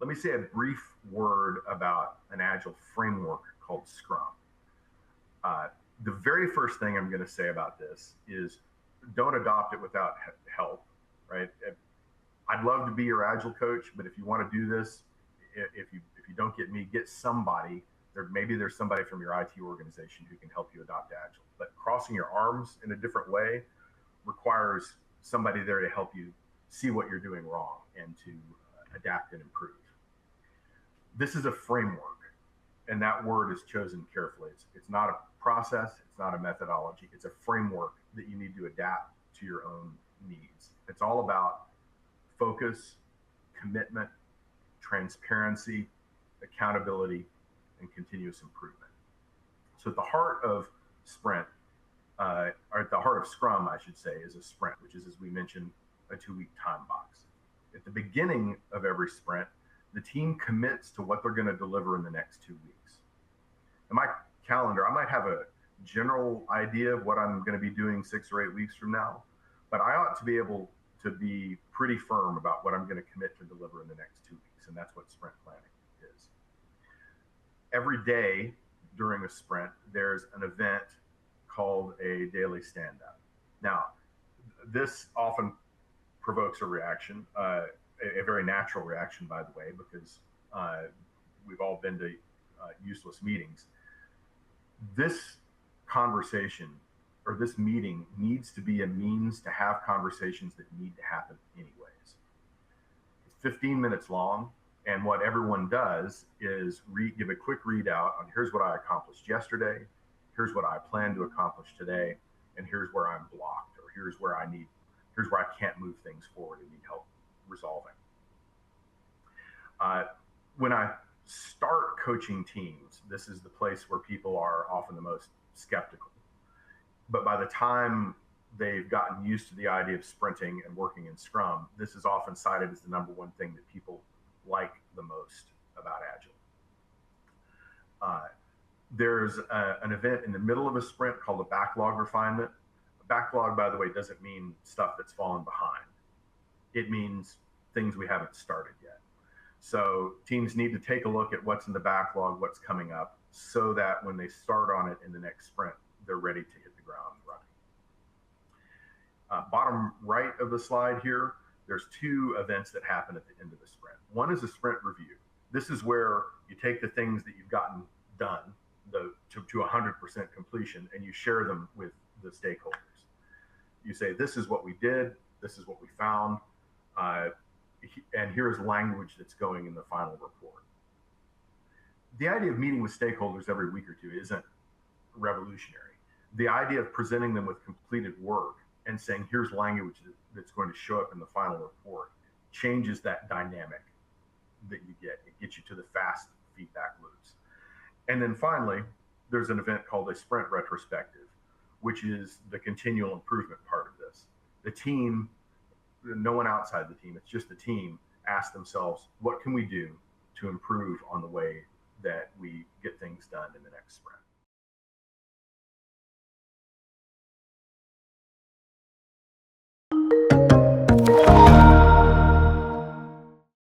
let me say a brief word about an Agile framework called Scrum. Uh, the very first thing I'm going to say about this is don't adopt it without help, right? I'd love to be your Agile coach, but if you want to do this, if you don't get me, get somebody. Maybe there's somebody from your IT organization who can help you adopt Agile. But crossing your arms in a different way requires somebody there to help you see what you're doing wrong and to adapt and improve. This is a framework, and that word is chosen carefully. It's not a process, it's not a methodology, it's a framework that you need to adapt to your own needs. It's all about focus, commitment, transparency, accountability, and continuous improvement. So at the heart of sprint, or at the heart of Scrum, I should say, is a sprint, which is, as we mentioned, a 2-week time box. At the beginning of every sprint, the team commits to what they're going to deliver in the next 2 weeks. In my calendar, I might have a general idea of what I'm going to be doing 6 or 8 weeks from now, but I ought to be able to be pretty firm about what I'm going to commit to deliver in the next 2 weeks, and that's what sprint planning is. Every day during a sprint, there's an event called a daily stand-up. Now, this often provokes a reaction, a very natural reaction, by the way, because we've all been to useless meetings. This conversation or this meeting needs to be a means to have conversations that need to happen anyways. It's 15 minutes long, and what everyone does is give a quick readout on here's what I accomplished yesterday, here's what I plan to accomplish today, and here's where I'm blocked, or here's where I can't move things forward and need help resolving. When I start coaching teams, this is the place where people are often the most skeptical. But by the time they've gotten used to the idea of sprinting and working in Scrum, this is often cited as the number one thing that people like the most about Agile. There's an event in the middle of a sprint called a backlog refinement. A backlog, by the way, doesn't mean stuff that's fallen behind. It means things we haven't started yet. So teams need to take a look at what's in the backlog, what's coming up, so that when they start on it in the next sprint, they're ready to hit the ground running. Bottom right of the slide here, there's 2 events that happen at the end of the sprint. One is a sprint review. This is where you take the things that you've gotten done to 100% completion, and you share them with the stakeholders. You say, this is what we did, this is what we found, and here's language that's going in the final report. The idea of meeting with stakeholders every week or 2 isn't revolutionary. The idea of presenting them with completed work and saying, here's language that's going to show up in the final report changes that dynamic that you get. It gets you to the fast feedback loops. And then finally, there's an event called a sprint retrospective, which is the continual improvement part of this. The team, no one outside the team, it's just the team, ask themselves, what can we do to improve on the way that we get things done in the next sprint?